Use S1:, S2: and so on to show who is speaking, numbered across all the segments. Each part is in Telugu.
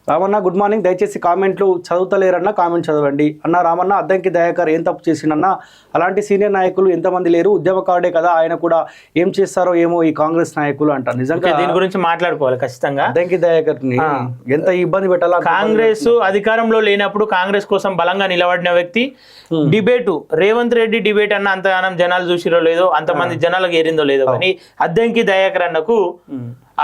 S1: Ramanna good morning. దయచేసి కామెంట్లు చదువుతలేరన్నా కామెంట్ చదవండి అన్న. రామన్న అద్దంకి దయాకర్ ఏం తప్పు చేసిండన్నా? అలాంటి సీనియర్ నాయకులు ఎంతమంది లేరు, ఉద్యమకారుడే కదా ఆయన కూడా, ఏం చేస్తారో ఏమో ఈ కాంగ్రెస్ నాయకులు అంటారు. నిజంగా
S2: దీని గురించి మాట్లాడుకోవాలి ఖచ్చితంగా.
S1: అద్దంకి దయాకర్ ని ఎంత ఇబ్బంది పెట్టాలా?
S2: కాంగ్రెస్ అధికారంలో లేనప్పుడు కాంగ్రెస్ కోసం బలంగా నిలబడిన వ్యక్తి. డిబేటు రేవంత్ రెడ్డి డిబేట్ అన్న అంతగానం జనాలు చూసిరో లేదో, అంతమంది జనాలకు ఏరిందో లేదో, కానీ అద్దంకి దయాకర్ అన్నకు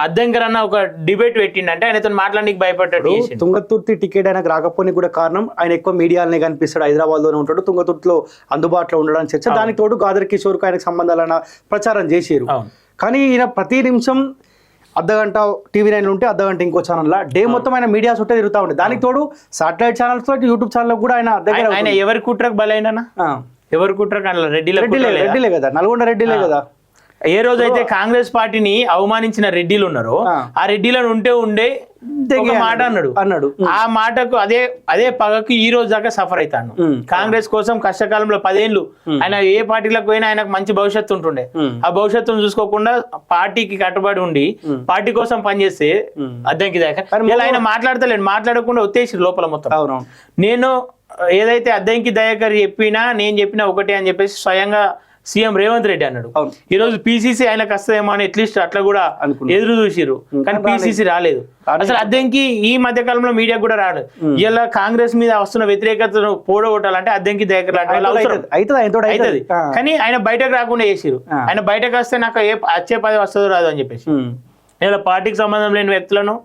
S2: అద్దంకర్ అన్న ఒక డిబేట్ పెట్టిండంటే ఆయనతో మాట్లాడడానికి భయపడ్డాడు.
S1: తుంగతుర్తి టికెట్ ఆయనకు రాకపోయినా కూడా కారణం ఆయన ఎక్కువ మీడియాలనే కనిపిస్తాడు, హైదరాబాద్ లోనే ఉంటాడు, తుంగతుర్తిలో అందుబాటులో ఉండడానికి చర్చ. దానికి తోడు గాదర్ కిషోర్ ఆయనకు సంబంధాలన్న ప్రచారం చేసారు. కానీ ఈయన ప్రతి నిమిషం అర్ధగంట టీవీ9 ఉంటే అర్ధగంట ఇంకో ఛానల్ డే మొత్తం ఆయన మీడియా చుట్టే తిరుగుతూ ఉండే. దానికి తోడు సాటిలైట్ ఛానల్స్ యూట్యూబ్ ఛానల్ కూడా ఆయన దగ్గర.
S2: ఆయన ఎవరి కుట్రకు బలైనా ఎవరి కుట్రకు అట్లా
S1: రెడ్డిలే కదా, నల్గొండ రెడ్డిలే కదా.
S2: ఏ రోజైతే కాంగ్రెస్ పార్టీని అవమానించిన రెడ్డిలు ఉన్నారో ఆ రెడ్డిలను ఉండే ఒక మాట అన్నాడు. ఆ మాటకు అదే పగకు ఈ రోజు దాకా సఫర్ అవుతాను. కాంగ్రెస్ కోసం కష్టకాలంలో 10 ఏళ్ళు ఆయన ఏ పార్టీలకు పోయినా ఆయనకు మంచి భవిష్యత్తు ఉంటుండే. ఆ భవిష్యత్తును చూసుకోకుండా పార్టీకి కట్టుబడి ఉండి పార్టీ కోసం పనిచేస్తే అద్దంకి దాకా ఆయన మాట్లాడతలేడు, మాట్లాడకుండా ఒత్తేసి లోపల మొత్తం. నేను ఏదైతే అద్దంకి దయాకర్ చెప్పినా నేను చెప్పినా ఒకటే అని చెప్పేసి స్వయంగా సీఎం రేవంత్ రెడ్డి అన్నాడు. ఈ రోజు పిసిసి ఆయనకు వస్తుందేమో అని అట్లీస్ట్ అట్లా కూడా ఎదురు చూసిరు, కానీ పిసిసి రాలేదు. అసలు అద్దంకి ఈ మధ్య కాలంలో మీడియా కూడా రాడు. ఇలా కాంగ్రెస్ మీద వస్తున్న వ్యతిరేకతను పోడగొట్టాలంటే అద్దంకి దయాకర్ అవుతుంది, కానీ ఆయన బయటకు రాకుండా చేసిరు. ఆయన బయటకు వస్తే నాకు వచ్చే పది వస్తుందో రాదు అని చెప్పేసి ఇలా పార్టీకి సంబంధం లేని వ్యక్తులను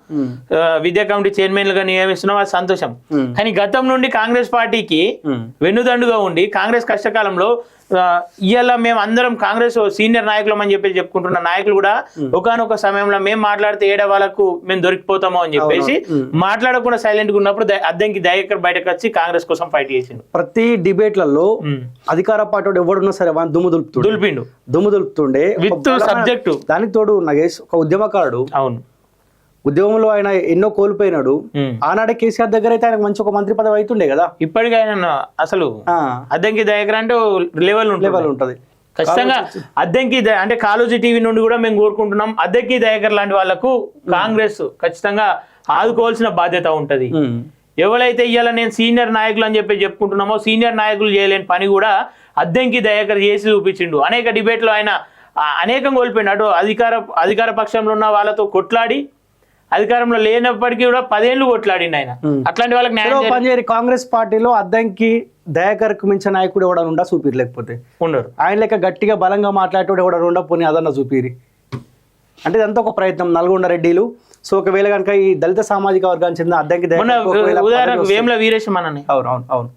S2: విద్యా కమిటీ చైర్మన్లుగా నియమిస్తున్నాం, అది సంతోషం. కానీ గతం నుండి కాంగ్రెస్ పార్టీకి వెన్నుదండుగా ఉండి కాంగ్రెస్ కష్టకాలంలో ఇవాళ మేము అందరం కాంగ్రెస్ సీనియర్ నాయకులం అని చెప్పి చెప్పుకుంటున్న నాయకులు కూడా ఒకనొక సమయంలో మేము మాట్లాడితే వాళ్ళకు మేము దొరికిపోతామో అని చెప్పేసి మాట్లాడకుండా సైలెంట్ గా ఉన్నప్పుడు అద్దంకి దయాకర్ బయటకు వచ్చి కాంగ్రెస్ కోసం ఫైట్ చేసిండు.
S1: ప్రతి డిబేట్లలో అధికార పార్టీ ఎవడున్నా సరే దుమ్ము దులుపుతుండే
S2: విత్ సబ్జెక్టు.
S1: దానికి తోడు నగేష్ ఒక ఉద్యమకారుడు.
S2: అవును,
S1: ఉద్యమంలో ఆయన ఎన్నో కోల్పోయినాడు. ఆనాడే కేసీఆర్ దగ్గర అయితే ఆయనకు మంచి ఒక మంత్రి పదవి అవుతుండే కదా.
S2: ఇప్పటికీ ఆయన అసలు అద్దంకి దయాకర్ అంటే లెవెల్ ఉంటది ఖచ్చితంగా. అద్దంకి అంటే కాళోజీ టీవీ నుండి కూడా మేము కోరుకుంటున్నాం, అద్దంకి దయాకర్ లాంటి వాళ్ళకు కాంగ్రెస్ ఖచ్చితంగా ఆదుకోవాల్సిన బాధ్యత ఉంటది. ఎవరైతే ఇవాళ నేను సీనియర్ నాయకులు అని చెప్పి చెప్పుకుంటున్నామో సీనియర్ నాయకులు చేయలేని పని కూడా అద్దంకి దయాకర్ చేసి చూపించిండు. అనేక డిబేట్లో ఆయన అనేకం కోల్పోయిండు. అటు అధికార పక్షంలో ఉన్న వాళ్ళతో కొట్లాడి అధికారంలో లేనప్పటికీ కూడా 10 ఏళ్ళు కొట్లాడిండు ఆయన. అట్లాంటి వాళ్ళకి
S1: న్యాయం. కాంగ్రెస్ పార్టీలో అద్దంకి దయాకర్ కు మించిన నాయకుడు ఎవడ ఉండా చూపిరు, లేకపోతే ఉండరు. ఆయన లెక్క గట్టిగా బలంగా మాట్లాడేటోడు ఎవడ ఉండా పోనీ అదన్న చూపిరి. అంటే ఇదంతా ఒక ప్రయత్నం నల్గొండ రెడ్డిలు. సో ఒకవేళ కనుక ఈ దళిత సామాజిక వర్గానికి చెందిన అద్దంకి
S2: ఉదాహరణకు వేముల వీరేశం అన్నని
S1: అవును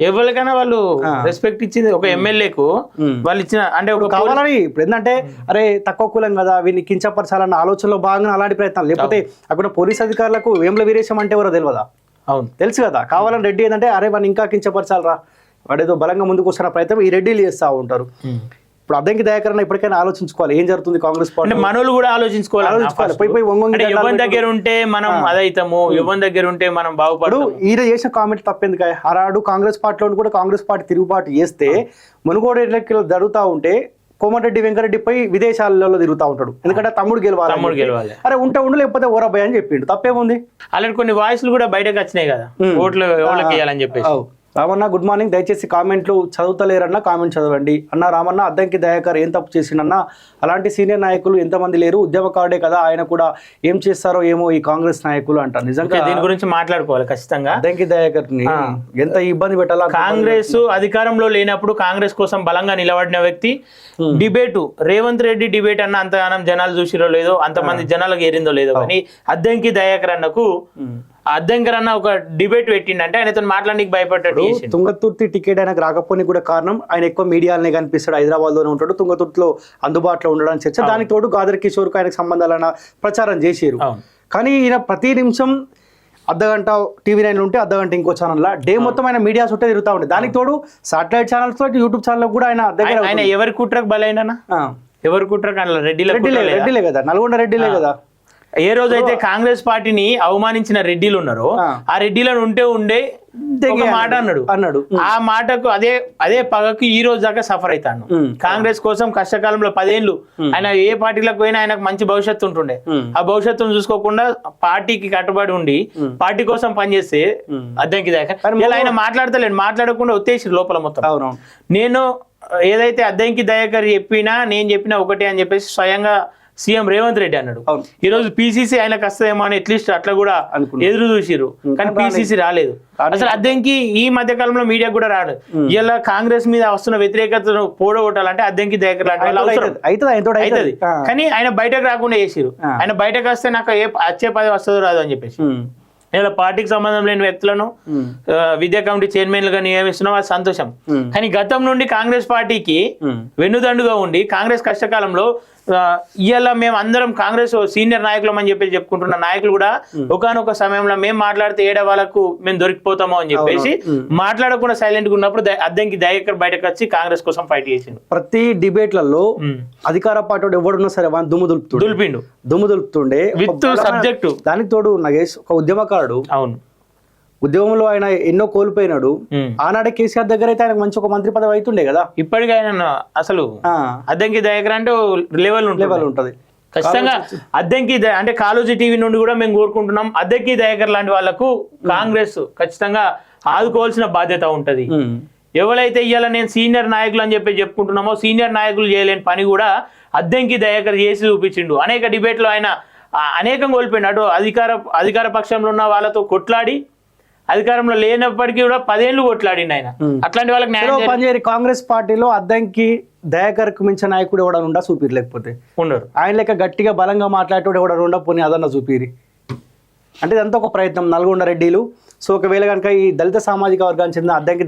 S2: ఎవరికైనా వాళ్ళు రెస్పెక్ట్ ఇచ్చింది ఒక ఎమ్మెల్యేకు వాళ్ళు ఇచ్చిన అంటే ఒక
S1: కావాలని. ఇప్పుడు ఏంటంటే అరే తక్కువ కులం కదా వీళ్ళని కించపరచాలన్న ఆలోచనలో భాగంగా అలాంటి ప్రయత్నాలు. లేకపోతే అక్కడ పోలీస్ అధికారులకు వేముల వీరేశం అంటే ఎవరో తెలియదా?
S2: అవును
S1: తెలుసు కదా. కావాలని రెడ్డి ఏంటంటే అరే వాడిని ఇంకా కించపరచాలరా, వాడేదో బలంగా ముందుకు వస్తున్న ప్రయత్నం ఈ రెడ్డిలు చేస్తూ ఉంటారు. ఇప్పుడు అద్దంకి దయాకర్ ఇప్పటికైనా ఆలోచించుకోవాలి ఏం జరుగుతుంది కాంగ్రెస్ పార్టీ.
S2: మనోళ్ళు కూడా ఆలోచించుకోవాలి. ఎవరి దగ్గర ఉంటే మనం అదైతాము, ఎవరి దగ్గర ఉంటే మనం బాగుపడు.
S1: ఈయన చేసిన కామెంట్ తప్పింది. ఆరాడు కాంగ్రెస్ పార్టీలో కూడా కాంగ్రెస్ పార్టీ తిరుగుబాటు చేస్తే మునుగోడు ఎన్నికలు జరుగుతూ ఉంటే కోమటిరెడ్డి వెంకరెడ్డి పోయి విదేశాలలో తిరుగుతూ ఉంటాడు. ఎందుకంటే తమ్ముడు గెలవాలి. అరే ఉంటే ఉండు లేకపోతే ఓరబాయ్ అని చెప్పిండు, తప్పేముంది?
S2: అలాంటి కొన్ని వాయిస్లు కూడా బయటకు వచ్చినాయి కదా ఓట్లు ఎవరికి వేయాలని చెప్పేసి.
S1: Ramanna good morning. దయచేసి కామెంట్లు చదువుతలేరన్నా కామెంట్ చదవండి అన్న. రామన్న అద్దంకి దయాకర్ ఏం తప్పు చేసిండన్నా? అలాంటి సీనియర్ నాయకులు ఎంతమంది లేరు, ఉద్యమకారుడే కదా ఆయన కూడా, ఏం చేస్తారో ఏమో ఈ కాంగ్రెస్ నాయకులు అంటారు. నిజంగా
S2: దీని గురించి మాట్లాడుకోవాలి ఖచ్చితంగా.
S1: అద్దంకి దయాకర్ ని ఎంత ఇబ్బంది పెట్టాలా?
S2: కాంగ్రెస్ అధికారంలో లేనప్పుడు కాంగ్రెస్ కోసం బలంగా నిలబడిన వ్యక్తి. డిబేటు రేవంత్ రెడ్డి డిబేట్ అన్న అంతగానం జనాలు చూసిరో లేదో, అంతమంది జనాలకు ఏరిందో లేదో, కానీ అద్దంకి దయాకర్ అన్నకు అద్దంకర్ అన్న ఒక డిబేట్ పెట్టిండంటే ఆయనతో మాట్లాడడానికి భయపడ్డాడు.
S1: తుంగతుర్తి టికెట్ ఆయనకు రాకపోయినా కూడా కారణం ఆయన ఎక్కువ మీడియాలనే కనిపిస్తాడు, హైదరాబాద్ లోనే ఉంటాడు, తుంగతుర్తిలో అందుబాటులో ఉండడానికి చర్చ. దానికి తోడు గాదర్ కిషోర్ ఆయనకు సంబంధాలన్న ప్రచారం చేసారు. కానీ ఈయన ప్రతి నిమిషం అర్ధగంట టీవీ9 ఉంటే అర్ధగంట ఇంకో ఛానల్ డే మొత్తం ఆయన మీడియా చుట్టే తిరుగుతూ ఉండే. దానికి తోడు సాటిలైట్ ఛానల్స్ యూట్యూబ్ ఛానల్ కూడా ఆయన దగ్గర.
S2: ఆయన ఎవరి కుట్రకు బలైనా ఎవరి కుట్రకు రెడ్డిలే
S1: కదా, నల్గొండ రెడ్డిలే కదా.
S2: ఏ రోజైతే కాంగ్రెస్ పార్టీని అవమానించిన రెడ్డిలు ఉన్నారో ఆ రెడ్డిలను ఉండే ఒక మాట అన్నాడు ఆ మాటకు అదే పగకు ఈ రోజు దాకా సఫర్ అవుతాను. కాంగ్రెస్ కోసం కష్టకాలంలో 10 ఏళ్ళు ఆయన ఏ పార్టీలకు పోయినా ఆయనకు మంచి భవిష్యత్తు ఉంటుండే. ఆ భవిష్యత్తును చూసుకోకుండా పార్టీకి కట్టుబడి ఉండి పార్టీ కోసం పనిచేస్తే అద్దంకి దాకా ఇలా ఆయన మాట్లాడకుండా వచ్చేసి లోపల మొత్తం. నేను ఏదైతే అద్దంకి దయాకర్ చెప్పినా నేను చెప్పినా ఒకటే అని చెప్పేసి స్వయంగా సీఎం రేవంత్ రెడ్డి అన్నాడు. ఈ రోజు పిసిసి ఆయనకు వస్తుందేమో అని అట్లీస్ట్ అట్లా కూడా ఎదురు చూసిరు, కానీ పిసిసి రాలేదు. అసలు అద్దంకి ఈ మధ్య కాలంలో మీడియా కూడా రాలేదు. ఇలా కాంగ్రెస్ మీద వస్తున్న వ్యతిరేకతను పోడగొట్టాలంటే అద్దంకి దయాకర్ అవుతుంది, కానీ ఆయన బయటకు రాకుండా చేసిరు. ఆయన బయటకు వస్తే నాకు వచ్చే పదవి వస్తుందో రాదు అని చెప్పేసి ఇలా పార్టీకి సంబంధం లేని వ్యక్తులను విద్యా కమిటీ చైర్మన్లుగా నియమిస్తున్నాం, అది సంతోషం. కానీ గతం నుండి కాంగ్రెస్ పార్టీకి వెన్నుదండుగా ఉండి కాంగ్రెస్ కష్టకాలంలో ఇవాళ మేము అందరం కాంగ్రెస్ సీనియర్ నాయకులం అని చెప్పి చెప్పుకుంటున్న నాయకులు కూడా ఒకనొక సమయంలో మేము మాట్లాడితే వాళ్ళకు మేము దొరికిపోతామో అని చెప్పేసి మాట్లాడకుండా సైలెంట్ గా ఉన్నప్పుడు అద్దంకి దయాకర్ బయటకు వచ్చి కాంగ్రెస్ కోసం ఫైట్ చేసిండు.
S1: ప్రతి డిబేట్లలో అధికార పార్టీ ఎవడున్నా సరే దుమ్ము దులుపుతుండే
S2: విత్ సబ్జెక్టు.
S1: దానికి తోడు నగేష్ ఒక ఉద్యమకారుడు.
S2: అవును,
S1: ఉద్యమంలో ఆయన ఎన్నో కోల్పోయినాడు. ఆనాడే కేసీఆర్ దగ్గర అయితే ఆయనకు మంచి ఒక మంత్రి పదవి అవుతుండే కదా.
S2: ఇప్పటికీ ఆయన అసలు అద్దంకి దయాకర్ అంటే లెవెల్ ఉంటది ఖచ్చితంగా. అద్దంకి అంటే కాళోజీ టీవీ నుండి కూడా మేము కోరుకుంటున్నాం, అద్దంకి దయాకర్ లాంటి వాళ్ళకు కాంగ్రెస్ ఖచ్చితంగా ఆదుకోవాల్సిన బాధ్యత ఉంటది. ఎవరైతే ఇవాళ నేను సీనియర్ నాయకులు అని చెప్పి చెప్పుకుంటున్నామో సీనియర్ నాయకులు చేయలేని పని కూడా అద్దంకి దయాకర్ చేసి చూపించిండు. అనేక డిబేట్లో ఆయన అనేకం కోల్పోయిండు. అటు అధికార పక్షంలో ఉన్న వాళ్ళతో కొట్లాడి అధికారంలో లేనప్పటికీ కూడా 10 ఏళ్ళు కొట్లాడిండు ఆయన. అట్లాంటి వాళ్ళకి
S1: న్యాయం కాంగ్రెస్ పార్టీలో అద్దంకి దయాకర్ కు మించిన నాయకుడు ఎవడ ఉండా చూపిరు, లేకపోతే ఉండరు. ఆయన లెక్క గట్టిగా బలంగా మాట్లాడేటోడు ఎవడ ఉండా పోనీ అదన్న చూపిరి. అంటే ఇదంతా ఒక ప్రయత్నం. నల్గొండ రెడ్డిలు సో ఒకవేళ కనుక ఈ దళిత సామాజిక వర్గానికి చెందిన అద్దంకి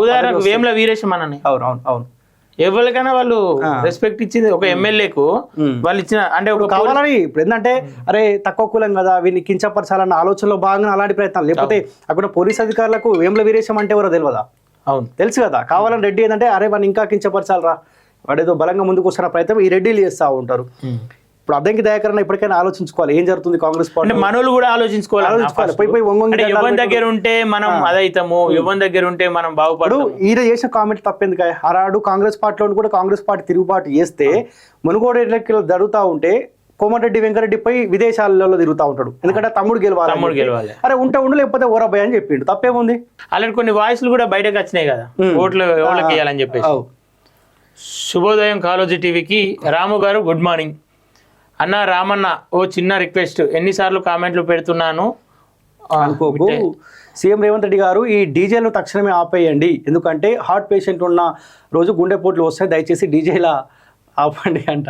S2: ఉదాహరణకు వేముల వీరేశం అనని
S1: అవును
S2: ఎవరికైనా వాళ్ళు రెస్పెక్ట్ ఇచ్చింది ఒక ఎమ్మెల్యేకు వాళ్ళు ఇచ్చిన అంటే ఒక
S1: కావాలని. ఇప్పుడు ఏంటంటే అరే తక్కువ కులం కదా వీళ్ళని కించపరచాలన్న ఆలోచనలో భాగంగా అలాంటి ప్రయత్నాలు. లేకపోతే అక్కడ పోలీస్ అధికారులకు వేముల వీరేశం అంటే ఎవరో తెలియదా?
S2: అవును
S1: తెలుసు కదా. కావాలని రెడ్డి ఏంటంటే అరే వాడిని ఇంకా కించపరచాలరా వాడేదో బలంగా ముందుకు వస్తున్న ప్రయత్నం ఈ రెడ్డిలు చేస్తూ ఉంటారు. ఇప్పుడు అద్దంకి దయాకర్ ఇప్పటికైనా ఆలోచించుకోవాలి ఏం జరుగుతుంది కాంగ్రెస్ పార్టీ.
S2: మనోళ్ళు కూడా ఆలోచించుకోవాలి. ఎవరి దగ్గర ఉంటే మనం అదైతాము, ఎవరి దగ్గర ఉంటే మనం బాగుపడు.
S1: ఈయన చేసిన కామెంట్ తప్పేందుకు? ఆరాడు కాంగ్రెస్ పార్టీలో కూడా కాంగ్రెస్ పార్టీ తిరుగుబాటు చేస్తే మునుగోడు ఎన్నికలు జరుగుతూ ఉంటే కోమటిరెడ్డి వెంకరెడ్డి పోయి విదేశాలలో తిరుగుతూ ఉంటాడు. ఎందుకంటే తమ్ముడు గెలవాలి. అరే ఉంటే ఉండు లేకపోతే ఓరాబాయ్ అని చెప్పిండు. తప్పేముంది?
S2: అలాంటి కొన్ని వాయిస్లు కూడా బయటకు వచ్చినాయి కదా ఓట్లు ఎవరికి వేయాలని చెప్పేసి. శుభోదయం కాళోజీ టీవీకి రాము గారు గుడ్ మార్నింగ్ అన్న. రామన్న ఓ చిన్న రిక్వెస్ట్, ఎన్నిసార్లు కామెంట్లు పెడుతున్నాను
S1: అనుకోకు. సీఎం రేవంత్ రెడ్డి గారు ఈ డీజేలు తక్షణమే ఆపేయండి, ఎందుకంటే హార్ట్ పేషెంట్ ఉన్న రోజు గుండెపోట్లు వస్తాయి, దయచేసి డీజేలా ఆపండి అంట.